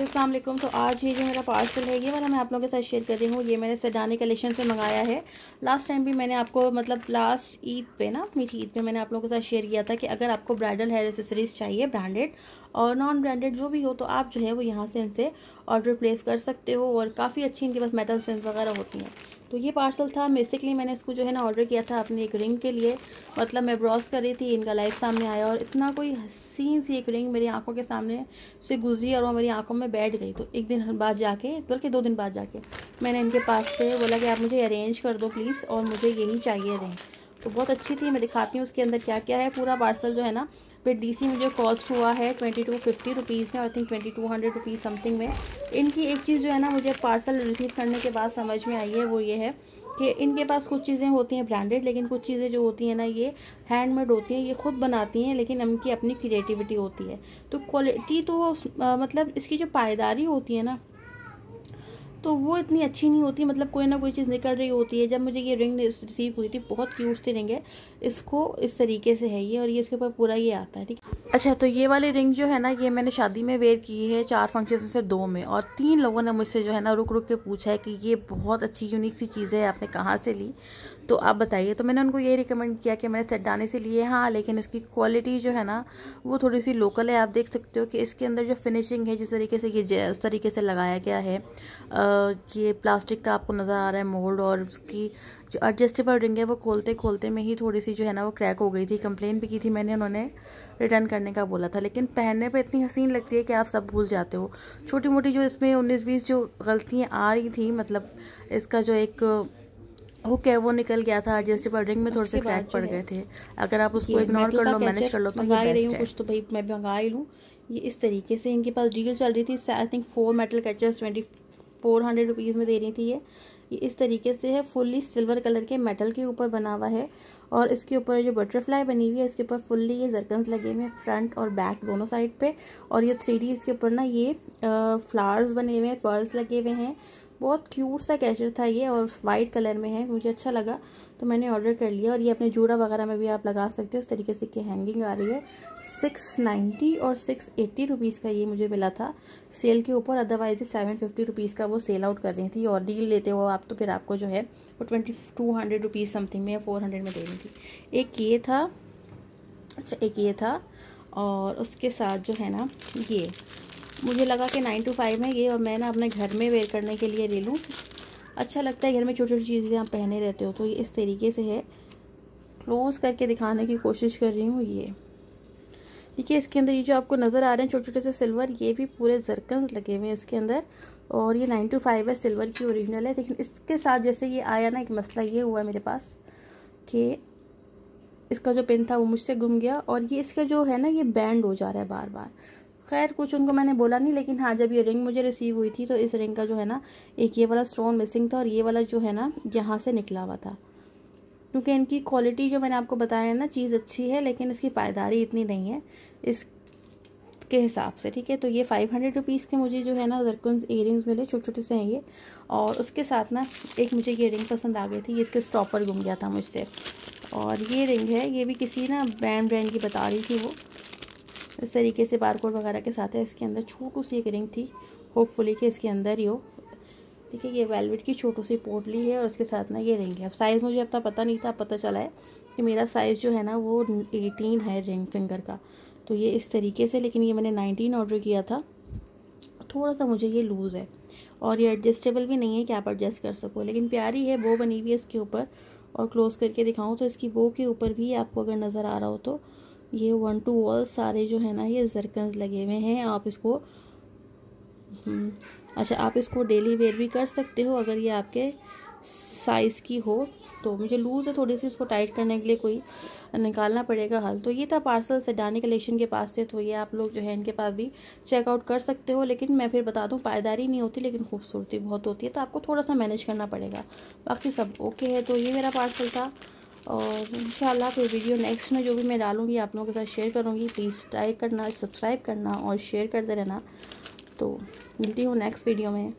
अस्सलाम वालेकुम। तो आज ये जो मेरा पार्सल है ये वाला मैं आप लोगों के साथ शेयर कर रही हूँ। ये मैंने सेडानी कलेक्शन से मंगाया है। लास्ट टाइम भी मैंने आपको लास्ट ईद पे ना मीठी ईद पे मैंने आप लोगों के साथ शेयर किया था कि अगर आपको ब्राइडल हेयर एसेसरीज चाहिए ब्रांडेड और नॉन ब्रांडेड जो भी हो तो आप जो है वो यहाँ से इनसे ऑर्डर प्लेस कर सकते हो और काफ़ी अच्छी इनके पास मेटल पेंस वगैरह होती हैं। तो ये पार्सल था। बेसिकली मैंने इसको जो है ना ऑर्डर किया था अपनी एक रिंग के लिए। मैं ब्रॉस कर रही थी, इनका लाइव सामने आया और इतना कोई हसीन सी एक रिंग मेरी आंखों के सामने से गुजरी और वो मेरी आंखों में बैठ गई। तो एक दिन बाद जाके बल्कि 2 दिन बाद जाके मैंने इनके पास से बोला कि आप मुझे अरेंज कर दो प्लीज़ और मुझे यही चाहिए रिंग। तो बहुत अच्छी थी। मैं दिखाती हूँ उसके अंदर क्या क्या है। पूरा पार्सल जो है ना फिर डीसी मुझे कॉस्ट हुआ है 2250 रुपीज़ में, आई थिंक 2200 रुपीज़ समथिंग में। इनकी एक चीज़ जो है ना मुझे पार्सल रिसीव करने के बाद समझ में आई है वो ये है कि इनके पास कुछ चीज़ें होती हैं ब्रांडेड, लेकिन कुछ चीज़ें जो होती हैं ना ये हैंडमेड होती हैं, ये खुद बनाती हैं, लेकिन इनकी अपनी क्रिएटिविटी होती है। तो क्वालिटी तो इसकी जो पायदारी होती है ना तो वो इतनी अच्छी नहीं होती। कोई ना कोई चीज़ निकल रही होती है। जब मुझे ये रिंग रिसीव हुई थी बहुत क्यूट सी रिंग है। इसको इस तरीके से है ये और ये इसके ऊपर पूरा ये आता है, ठीक। अच्छा, तो ये वाली रिंग जो है ना ये मैंने शादी में वेयर की है 4 फंक्शन में से 2 में, और 3 लोगों ने मुझसे जो है ना रुक रुक के पूछा है कि ये बहुत अच्छी यूनिक सी चीज़ है, आपने कहाँ से ली, तो आप बताइए। तो मैंने उनको ये रिकमेंड किया कि मैंने सेडानी से लिए। हाँ, लेकिन इसकी क्वालिटी जो है ना वो थोड़ी सी लोकल है। आप देख सकते हो कि इसके अंदर जो फिनिशिंग है जिस तरीके से ये उस तरीके से लगाया गया है, ये प्लास्टिक का आपको नज़र आ रहा है मोल्ड, और उसकी जो एडजस्टेबल रिंग है वो खोलते खोलते में ही थोड़ी सी जो है ना वो क्रैक हो गई थी। कंप्लेन भी की थी मैंने, उन्होंने रिटर्न करने का बोला था, लेकिन पहनने पे इतनी हसीन लगती है कि आप सब भूल जाते हो। छोटी मोटी जो इसमें 19-20 जो गलतियाँ आ रही थी, इसका जो एक हुक है वो निकल गया था, एडजस्टेबल रिंग में थोड़े से क्रैक पड़ गए थे। अगर आप उसको इग्नोर कर लो, मैनेज कर लो तो ये बेस्ट है। कुछ तो भाई मैं मंगा ही लूँ। ये इस तरीके से इनके पास डील चल रही थी। I think 4 metal catchers 2400 rupees में दे रही थी। ये इस तरीके से है, फुल्ली सिल्वर कलर के मेटल के ऊपर बना हुआ है और इसके ऊपर जो बटरफ्लाई बनी हुई है इसके ऊपर फुल्ली ये जरकन्स लगे हुए हैं फ्रंट और बैक दोनों साइड पे, और ये 3D इसके ऊपर ना ये फ्लावर्स बने हुए हैं, पर्ल्स लगे हुए हैं। बहुत क्यूट सा कैचर था ये और वाइट कलर में है, मुझे अच्छा लगा तो मैंने ऑर्डर कर लिया। और ये अपने जूड़ा वगैरह में भी आप लगा सकते हो। इस तरीके से की हैंगिंग आ रही है। 690 और 680 रुपीज़ का ये मुझे मिला था सेल के ऊपर। अदरवाइज 750 रुपीज़ का वो सेल आउट कर रही थी, और डील लेते हो आप तो फिर आपको जो है वो 2200 रुपीज़ समथिंग में या 400 में दे रही थी। एक ये था, अच्छा एक ये था, और उसके साथ जो है ना ये मुझे लगा कि 9 to 5 है ये, और मैं ना अपने घर में वेयर करने के लिए ले लूँ। अच्छा लगता है घर में छोटी छोटी चीज़ें आप पहने रहते हो। तो ये इस तरीके से है, क्लोज करके दिखाने की कोशिश कर रही हूँ। ये देखिए इसके अंदर ये जो आपको नज़र आ रहे हैं छोटे छोटे से सिल्वर, ये भी पूरे जरकन्स लगे हुए हैं इसके अंदर, और ये 9 to 5 है, सिल्वर की ओरिजिनल है। लेकिन इसके साथ जैसे ये आया ना एक मसला ये हुआ मेरे पास कि इसका जो पिन था वो मुझसे गुम गया, और ये इसका जो है ना ये बैंड हो जा रहा है बार बार। खैर कुछ उनको मैंने बोला नहीं, लेकिन हाँ जब ये रिंग मुझे रिसीव हुई थी तो इस रिंग का जो है ना एक ये वाला स्टोन मिसिंग था और ये वाला जो है ना यहाँ से निकला हुआ था। क्योंकि इनकी क्वालिटी जो मैंने आपको बताया है ना चीज़ अच्छी है, लेकिन इसकी पायदारी इतनी नहीं है इसके हिसाब से, ठीक है। तो ये 500 रुपीज़ के मुझे जो है ना जरकन्स इयरिंग्स मिले, छोटे छोटे से हैं ये। और उसके साथ ना एक मुझे ये रिंग पसंद आ गई थी, इसके स्टॉपर गुम गया था मुझसे, और ये रिंग है, ये भी किसी ना ब्रांड की बता रही थी वो। इस तरीके से बारकोड वगैरह के साथ है। इसके अंदर छोटू सी एक रिंग थी, होपफुली कि इसके अंदर ही हो। ठीक है, ये वेलवेट की छोटू सी पोटली है और उसके साथ ना ये रिंग है। अब साइज़ मुझे अपना पता नहीं था, पता चला है कि मेरा साइज़ जो है ना वो 18 है रिंग फिंगर का। तो ये इस तरीके से, लेकिन ये मैंने 19 ऑर्डर किया था। थोड़ा सा मुझे ये लूज़ है और ये एडजस्टेबल भी नहीं है कि आप एडजस्ट कर सको, लेकिन प्यारी है, बो बनी हुई है इसके ऊपर। और क्लोज करके दिखाऊँ तो इसकी बो के ऊपर भी आपको अगर नज़र आ रहा हो तो ये 1 to वॉल सारे जो है ना ये जरकन्स लगे हुए हैं। आप इसको अच्छा आप इसको डेली वेयर भी कर सकते हो अगर ये आपके साइज़ की हो। तो मुझे लूज़ है थोड़ी सी, इसको टाइट करने के लिए कोई निकालना पड़ेगा हल। तो ये था पार्सल सेडानी कलेक्शन के पास से। तो ये आप लोग जो है इनके पास भी चेकआउट कर सकते हो, लेकिन मैं फिर बता दूं पायदारी नहीं होती लेकिन खूबसूरती बहुत होती है, तो आपको थोड़ा सा मैनेज करना पड़ेगा, बाकी सब ओके है। तो ये मेरा पार्सल था, और इंशाल्लाह फिर वीडियो नेक्स्ट में जो भी मैं डालूँगी आप लोगों के साथ शेयर करूँगी। प्लीज़ लाइक करना, सब्सक्राइब करना और शेयर करते रहना। तो मिलती हूँ नेक्स्ट वीडियो में।